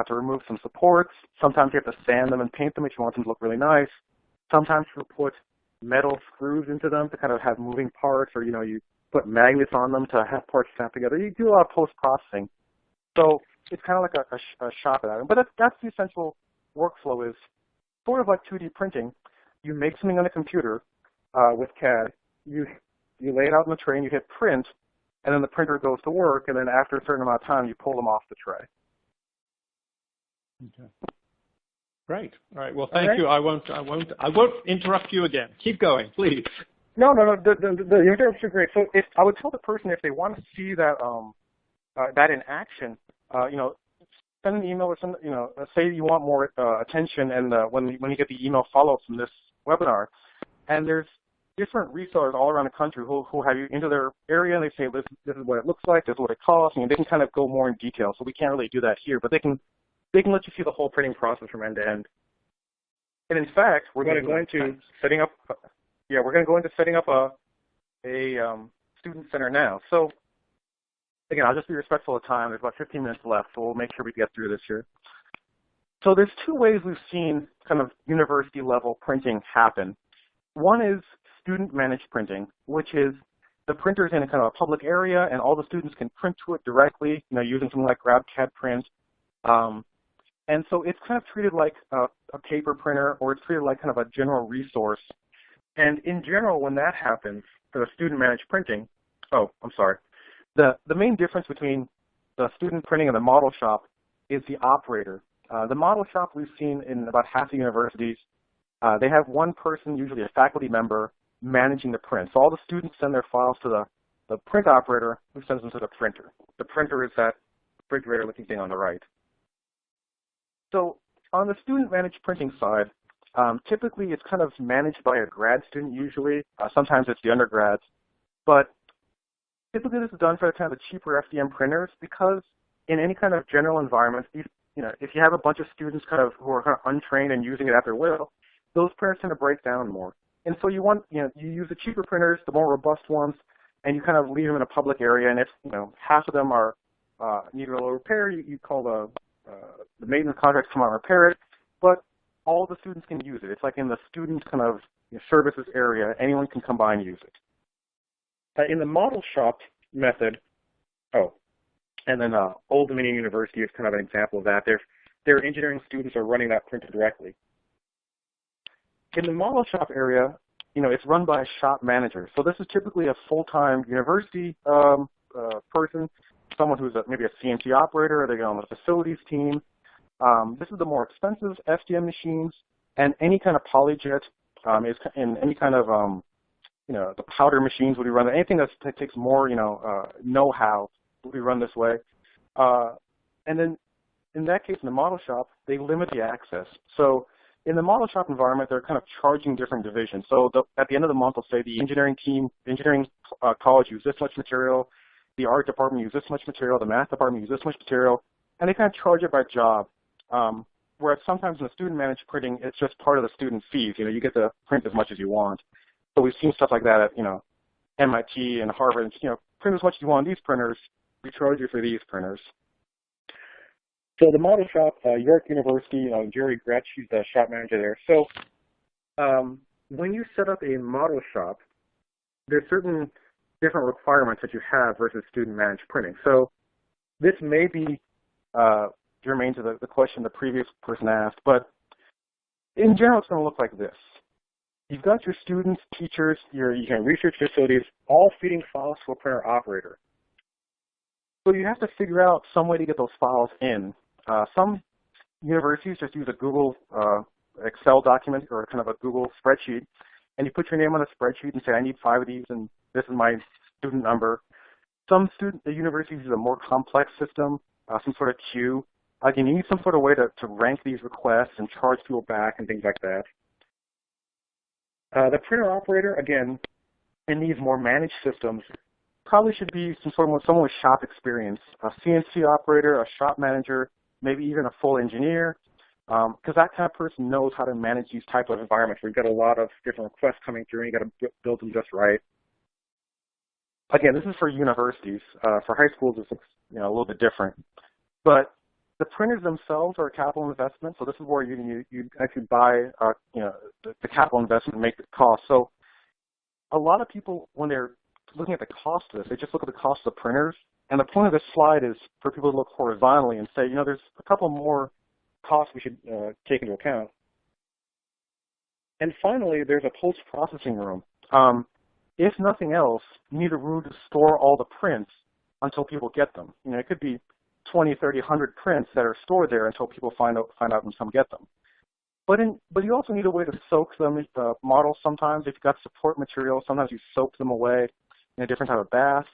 to remove some supports. Sometimes you have to sand them and paint them if you want them to look really nice. Sometimes you put metal screws into them to kind of have moving parts, or you put magnets on them to have parts snap together. You do a lot of post-processing. So it's kind of like a shop at that. But that's the essential workflow, is sort of like 2D printing. You make something on a computer with CAD. You lay it out on the tray and you hit print, and then the printer goes to work, and then after a certain amount of time, you pull them off the tray. Okay. Great. All right. Well, thank you. I won't interrupt you again. Keep going, please. No. The interruptions are great. So I would tell the person, if they want to see that that in action, send an email or say you want more attention, and when you get the email follow-up from this webinar, and there's different resellers all around the country who have you into their area, and they say, this is what it looks like, this is what it costs, and they can kind of go more in detail. So we can't really do that here, but they can let you see the whole printing process from end to end. And in fact, we're going to go into setting up. We're going to go into setting up a student center now. So again, I'll just be respectful of time. There's about 15 minutes left, so we'll make sure we get through this here. So there's two ways we've seen kind of university level printing happen. One is student managed printing, which is the printer's in a kind of a public area, and all the students can print to it directly, using something like GrabCAD Print. And so it's kind of treated like a paper printer, or it's treated like kind of a general resource. And in general, when that happens for the student-managed printing, the main difference between the student printing and the model shop is the operator. The model shop we've seen in about half the universities, they have one person, usually a faculty member, managing the print. So all the students send their files to the print operator, who sends them to the printer. The printer is that refrigerator-looking thing on the right. So on the student-managed printing side, typically it's kind of managed by a grad student usually. Sometimes it's the undergrads. But typically this is done for kind of the cheaper FDM printers, because in any kind of general environment, if you have a bunch of students who are kind of untrained and using it at their will, those printers tend to break down more. And so you use the cheaper printers, the more robust ones, and you kind of leave them in a public area. And if half of them are need a little repair, you call the maintenance contracts come out and repair it, but all the students can use it. It's like in the student kind of services area, anyone can come by and use it. In the model shop method, and then Old Dominion University is kind of an example of that. Their engineering students are running that printer directly. In the model shop area, it's run by a shop manager. So this is typically a full-time university person, someone who's maybe a CNC operator, or they go on the facilities team. This is the more expensive FDM machines, and any kind of PolyJet is in any kind of the powder machines would be run. Anything that takes more know-how will be run this way. And then in that case, in the model shop, they limit the access. So in the model shop environment, they're kind of charging different divisions. So at the end of the month, they'll say the engineering team, college used this much material, the art department used this much material, the math department used this much material, and they kind of charge it by job. Whereas sometimes in the student-managed printing, it's just part of the student fees. You get to print as much as you want. So we've seen stuff like that at MIT and Harvard. Print as much as you want on these printers. We charge you for these printers. So the model shop, York University, Jerry Gretsch, he's the shop manager there. So when you set up a model shop, there's certain different requirements that you have versus student-managed printing. So this may be germane to the question the previous person asked, but in general, it's going to look like this. you've got your students, teachers, your research facilities all feeding files to a printer operator. So you have to figure out some way to get those files in. Some universities just use a Google Excel document or kind of a Google spreadsheet, and you put your name on a spreadsheet and say, I need 5 of these, and this is my student number. Some universities use a more complex system, some sort of queue. Again, you need some sort of way to rank these requests and charge people back and things like that. The printer operator, again, in these more managed systems, probably should be someone with shop experience, a CNC operator, a shop manager, maybe even a full engineer, because that kind of person knows how to manage these type of environments where you've got a lot of different requests coming through and you've got to build them just right. Again, this is for universities. For high schools, it's a little bit different. But the printers themselves are a capital investment, so this is where you actually buy the capital investment and make the cost. So a lot of people, when they're looking at the cost of this, they just look at the cost of the printers. And the point of this slide is for people to look horizontally and say, there's a couple more costs we should take into account. And finally, there's a post-processing room. If nothing else, you need a room to store all the prints until people get them. It could be 20, 30, 100 prints that are stored there until people find out and come get them. But you also need a way to soak them. Models sometimes, if you've got support material, sometimes you soak them away in a different type of bath.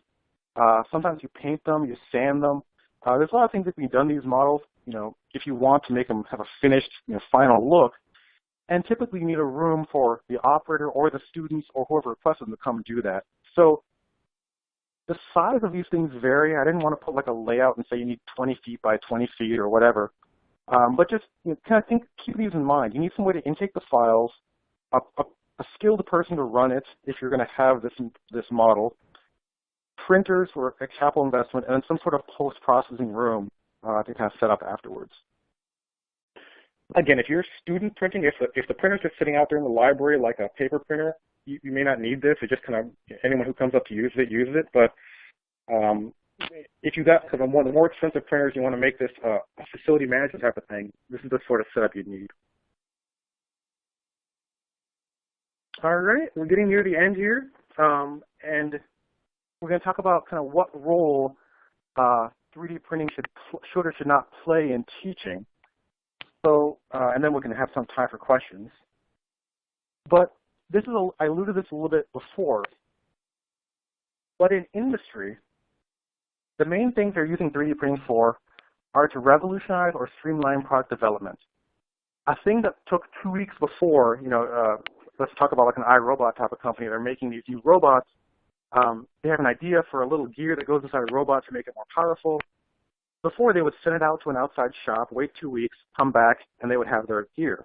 Sometimes you paint them, you sand them. There's a lot of things that can be done to these models, if you want to make them have a finished, final look. And typically you need a room for the operator or the students or whoever requests them to come do that. So the size of these things vary. I didn't want to put like a layout and say you need 20 feet by 20 feet or whatever. But just kind of keep these in mind. You need some way to intake the files, a skilled person to run it if you're going to have this model, printers for a capital investment, and then some sort of post-processing room to kind of set up afterwards. Again, if you're student printing, if the printer's just sitting out there in the library like a paper printer, you may not need this. It just kind of, anyone who comes up to use it, uses it. But if you got, because on one of the more expensive printers, you want to make this a facility management type of thing, this is the sort of setup you'd need. All right, we're getting near the end here, and we're going to talk about kind of what role 3D printing should or should not play in teaching. So, and then we're going to have some time for questions. But this is I alluded to this a little bit before. But in industry, the main things they're using 3D printing for are to revolutionize or streamline product development. A thing that took 2 weeks before, let's talk about like an iRobot type of company. They're making these new robots. They have an idea for a little gear that goes inside a robot to make it more powerful. Before, they would send it out to an outside shop, wait 2 weeks, come back, and they would have their gear.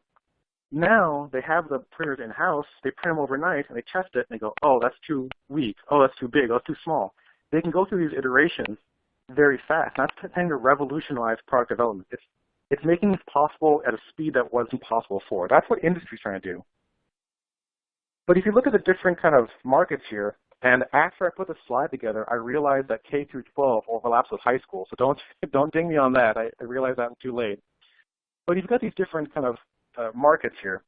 Now, they have the printers in-house, they print them overnight, and they test it, and they go, oh, that's too weak, oh, that's too big, oh, that's too small. They can go through these iterations very fast. And that's tending to revolutionize product development. It's making this possible at a speed that wasn't possible before. That's what industry's trying to do. But if you look at the different kind of markets here, and after I put the slide together, I realized that K through 12 overlaps with high school. So don't ding me on that. I realized that too late. But you've got these different kind of markets here.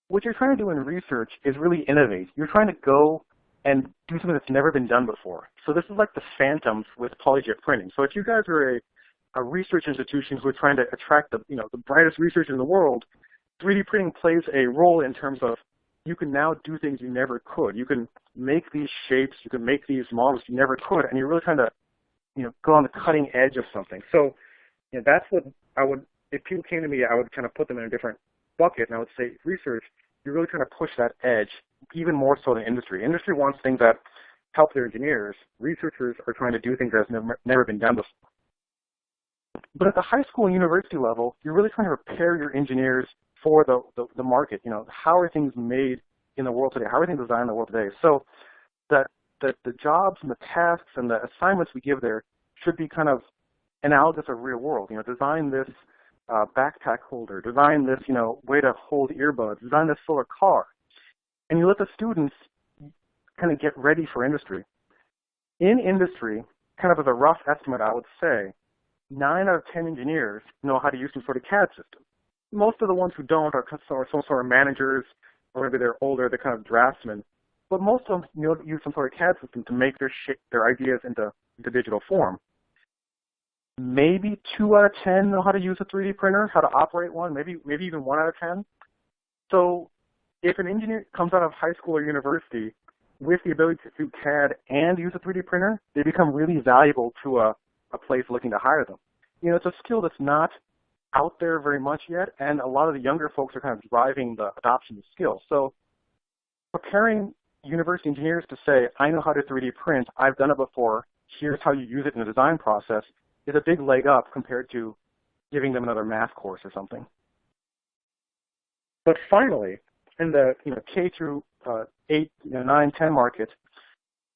What you're trying to do in research is really innovate. You're trying to go and do something that's never been done before. So this is like the phantoms with PolyJet Printing. So if you guys are a research institution who are trying to attract the brightest research in the world, 3D printing plays a role in terms of you can now do things you never could. You can make these shapes, you can make these models you never could, and you're really trying to go on the cutting edge of something. So that's what I would, if people came to me, I would kind of put them in a different bucket, and I would say research, you're really trying to push that edge even more so than industry. Industry wants things that help their engineers. Researchers are trying to do things that have never been done before. But at the high school and university level, you're really trying to prepare your engineers for the market. How are things made in the world today? How are things designed in the world today? So the jobs and the tasks and the assignments we give there should be kind of analogous of real world. Design this backpack holder, design this way to hold earbuds, design this solar car, and you let the students kind of get ready for industry. In industry, kind of as a rough estimate, I would say 9 out of 10 engineers know how to use some sort of CAD system. Most of the ones who don't are some sort of managers or maybe they're older, they're kind of draftsmen. But most of them use some sort of CAD system to make their ideas into digital form. Maybe 2 out of 10 know how to use a 3D printer, how to operate one, maybe even 1 out of 10. So if an engineer comes out of high school or university with the ability to do CAD and use a 3D printer, they become really valuable to a place looking to hire them. You know, it's a skill that's not out there very much yet, and a lot of the younger folks are kind of driving the adoption of skills. So preparing university engineers to say, I know how to 3D print, I've done it before, here's how you use it in the design process, is a big leg up compared to giving them another math course or something. But finally, in the K through 8, 9, 10 market,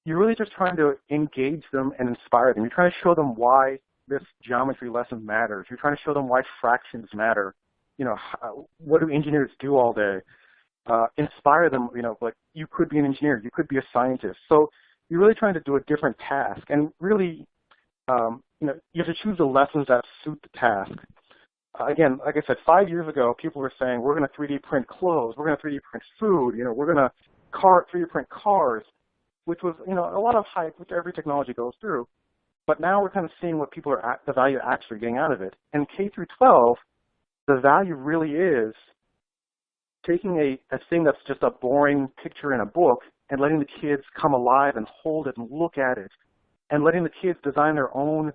you're really just trying to engage them and inspire them. You're trying to show them why this geometry lesson matters. You're trying to show them why fractions matter. You know, what do engineers do all day? Inspire them, like you could be an engineer, you could be a scientist. So you're really trying to do a different task. And really, you have to choose the lessons that suit the task. Again, like I said, 5 years ago, people were saying, we're going to 3D print clothes, we're going to 3D print food, we're going to 3D print cars, which was, a lot of hype, which every technology goes through. But now we're kind of seeing what people are, the value actually getting out of it. And K through 12, the value really is taking a thing that's just a boring picture in a book and letting the kids come alive and hold it and look at it, and letting the kids design their own,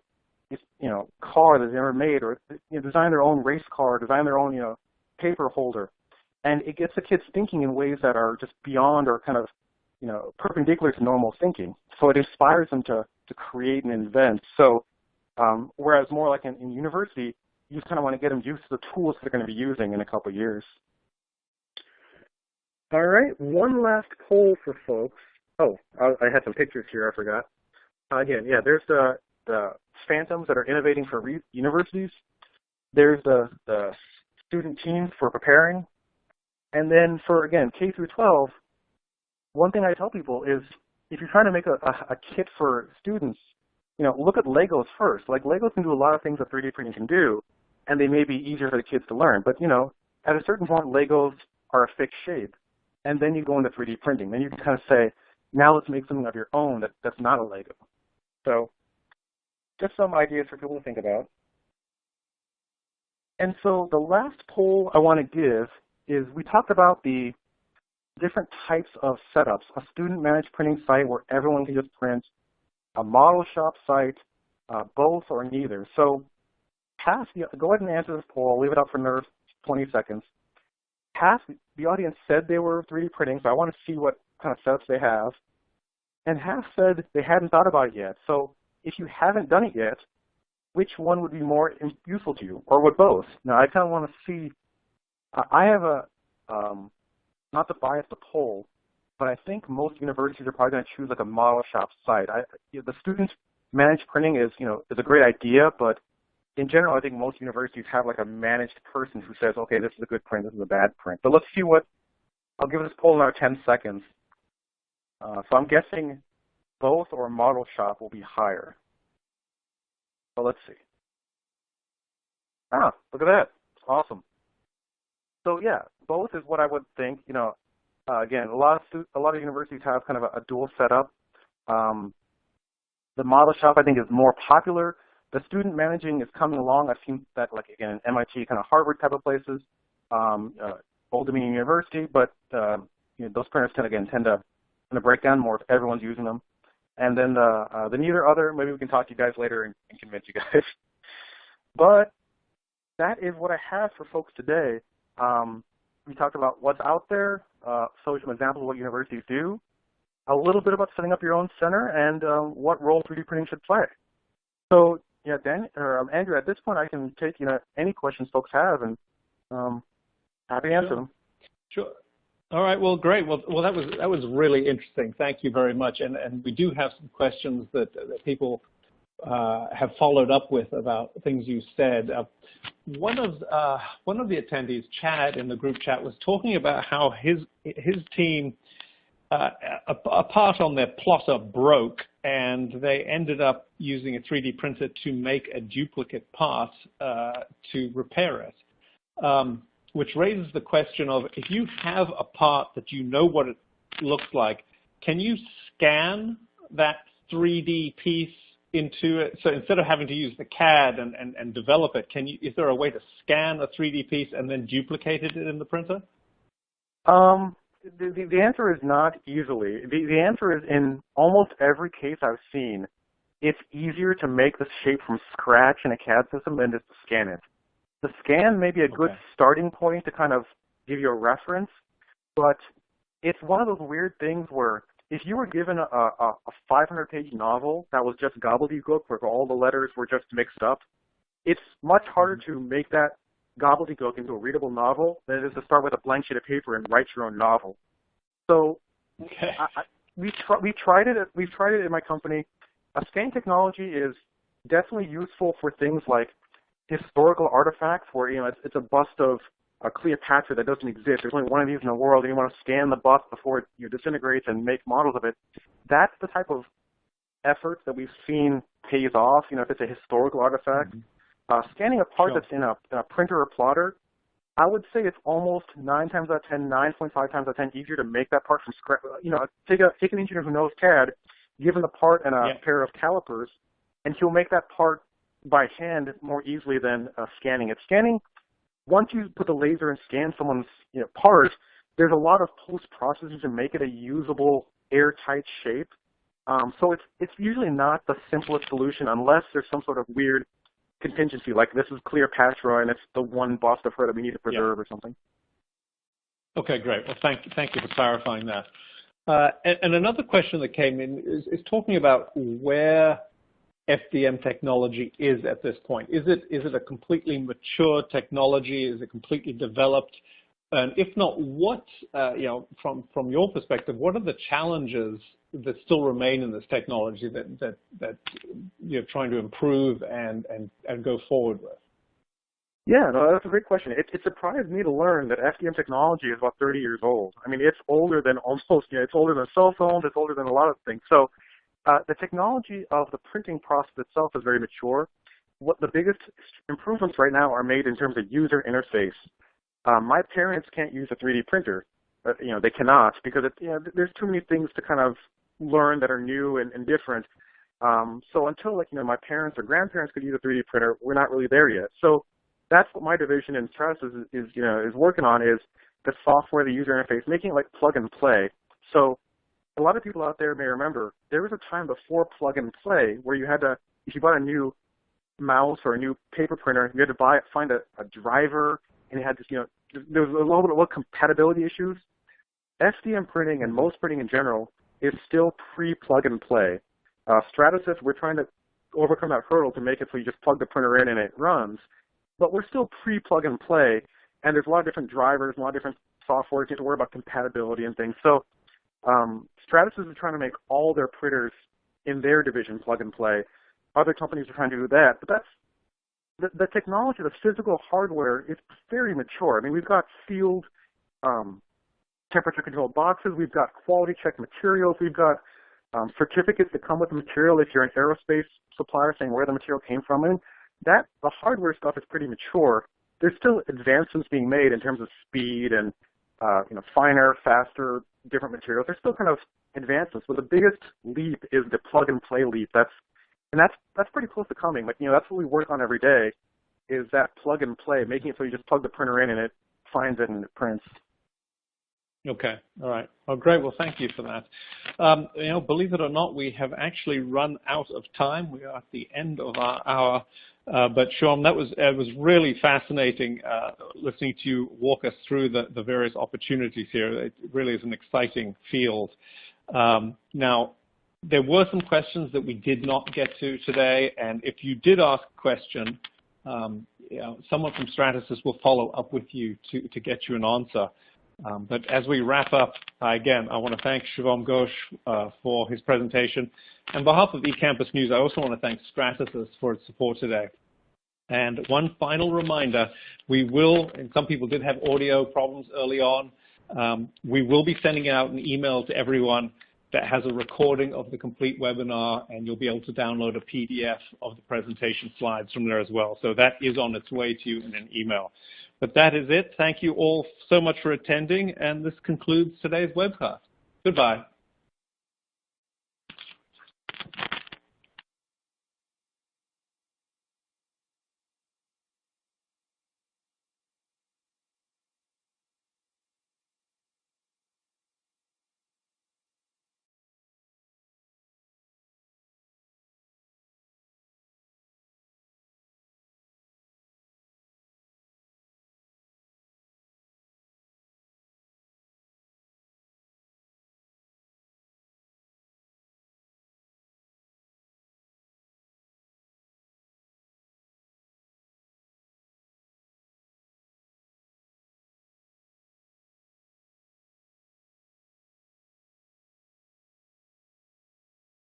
car that they've never made, or design their own race car, design their own, paper holder. And it gets the kids thinking in ways that are just beyond or kind of, perpendicular to normal thinking. So it inspires them to create and invent. So whereas more like in university, you just kind of want to get them used to the tools they're going to be using in a couple of years. All right, one last poll for folks. Oh, I had some pictures here, I forgot. Again, yeah, there's the phantoms that are innovating for universities. There's the student team for preparing. And then for, again, K through 12, one thing I tell people is if you're trying to make a kit for students, look at Legos first. Like Legos can do a lot of things that 3D printing can do, and they may be easier for the kids to learn. But, at a certain point, Legos are a fixed shape. And then you go into 3D printing. Then you can kind of say, now let's make something of your own that's not a Lego. So just some ideas for people to think about. And so the last poll I want to give is we talked about the different types of setups, a student-managed printing site where everyone can just print, a model shop site, both or neither. So go ahead and answer this poll. I'll leave it up for another 20 seconds. Half the audience said they were 3D printing, so I want to see what kind of setups they have. And half said they hadn't thought about it yet. So if you haven't done it yet, which one would be more useful to you, or would both? Now, I kind of want to see, I have not to bias the poll, but I think most universities are probably going to choose like a model shop site. The student-managed printing is a great idea, but in general, I think most universities have like a managed person who says, okay, this is a good print, this is a bad print. But let's see I'll give this poll another 10 seconds. So I'm guessing both or model shop will be higher. So let's see. Ah, look at that. Awesome. So yeah, both is what I would think. Again, a lot of universities have kind of a dual setup. The model shop, I think, is more popular. The student managing is coming along. I've seen that, like, again, in MIT, kind of Harvard type of places, Old Dominion University, but those printers tend to break down more if everyone's using them. And then the neither other, maybe we can talk to you guys later and convince you guys. But that is what I have for folks today. We talked about what's out there, so some examples of what universities do, a little bit about setting up your own center, and what role 3D printing should play. So yeah, Andrew, at this point, I can take any questions folks have, and happy to answer them. Sure. All right. Well, great. Well, that was really interesting. Thank you very much. And we do have some questions that people have followed up with about things you said. One of the attendees, Chad, in the group chat, was talking about how his team, a part on their plotter broke, and they ended up using a 3D printer to make a duplicate part to repair it. which raises the question of, if you have a part that you know what it looks like, can you scan that 3D piece into it? So instead of having to use the CAD and develop it, is there a way to scan a 3D piece and then duplicate it in the printer? The answer is not easily. The answer is, in almost every case I've seen, it's easier to make the shape from scratch in a CAD system than just to scan it. The scan may be a good starting point to kind of give you a reference, but it's one of those weird things where if you were given a 500-page novel that was just gobbledygook, where all the letters were just mixed up, it's much harder to make that gobbledygook into a readable novel than it is to start with a blank sheet of paper and write your own novel. So we've tried it. We've tried it in my company. Scanning technology is definitely useful for things like historical artifacts, where it's a bust of Cleopatra that doesn't exist. There's only one of these in the world, and you want to scan the bust before it disintegrates and make models of it. That's the type of effort that we've seen pays off. If it's a historical artifact. Scanning a part that's in a printer or plotter, I would say it's almost 9 times out of 10, 9.5 times out of 10 easier to make that part from scratch. Take an engineer who knows CAD, give him the part and a pair of calipers, and he'll make that part by hand more easily than scanning it. Scanning, once you put the laser and scan someone's part, there's a lot of post-processing to make it a usable, airtight shape. So it's usually not the simplest solution unless there's some sort of weird contingency, like this is Cleopatra and it's the one bust of her that we need to preserve or something. Okay, great. Well, thank you for clarifying that. And another question that came in is talking about where FDM technology is at this point. Is it a completely mature technology? Is it completely developed? And if not, what from your perspective, what are the challenges that still remain in this technology that you're trying to improve and go forward with? Yeah, no, that's a great question. It surprised me to learn that FDM technology is about 30 years old. I mean, it's older than it's older than cell phones, it's older than a lot of things. So the technology of the printing process itself is very mature. What the biggest improvements right now are made in terms of user interface. My parents can't use a 3D printer. They cannot, because there's too many things to kind of learn that are new and different. So until my parents or grandparents could use a 3D printer, we're not really there yet. So that's what my division in Stratasys is working on, is the software, the user interface, making it like plug and play. So a lot of people out there may remember there was a time before plug and play where you had to, if you bought a new mouse or a new paper printer, you had to find a driver, and it had this, there was a little bit of compatibility issues. FDM printing and most printing in general is still pre-plug and play. Stratasys, we're trying to overcome that hurdle to make it so you just plug the printer in and it runs, but we're still pre-plug and play, and there's a lot of different drivers, a lot of different software. You have to worry about compatibility and things. So Stratasys is trying to make all their printers in their division plug and play. Other companies are trying to do that, but that's the technology, the physical hardware is very mature. I mean, we've got sealed temperature-controlled boxes. We've got quality-check materials. We've got certificates that come with the material if you're an aerospace supplier, saying where the material came from. And the hardware stuff is pretty mature. There's still advancements being made in terms of speed and finer, faster, different materials. There's still kind of advancements, but the biggest leap is the plug-and-play leap. That's pretty close to coming. That's what we work on every day, is that plug and play, making it so you just plug the printer in and it finds it and it prints. Okay, all right. Well, great. Well, thank you for that. Believe it or not, we have actually run out of time. We are at the end of our hour. But Shuvom, it was really fascinating listening to you walk us through the various opportunities here. It really is an exciting field. Now, there were some questions that we did not get to today, and if you did ask a question, someone from Stratasys will follow up with you to get you an answer. But as we wrap up, again, I want to thank Shuvom Ghose for his presentation. On behalf of eCampus News, I also want to thank Stratasys for its support today. And one final reminder, and some people did have audio problems early on, we will be sending out an email to everyone that has a recording of the complete webinar, and you'll be able to download a PDF of the presentation slides from there as well. So that is on its way to you in an email. But that is it. Thank you all so much for attending, and this concludes today's webcast. Goodbye.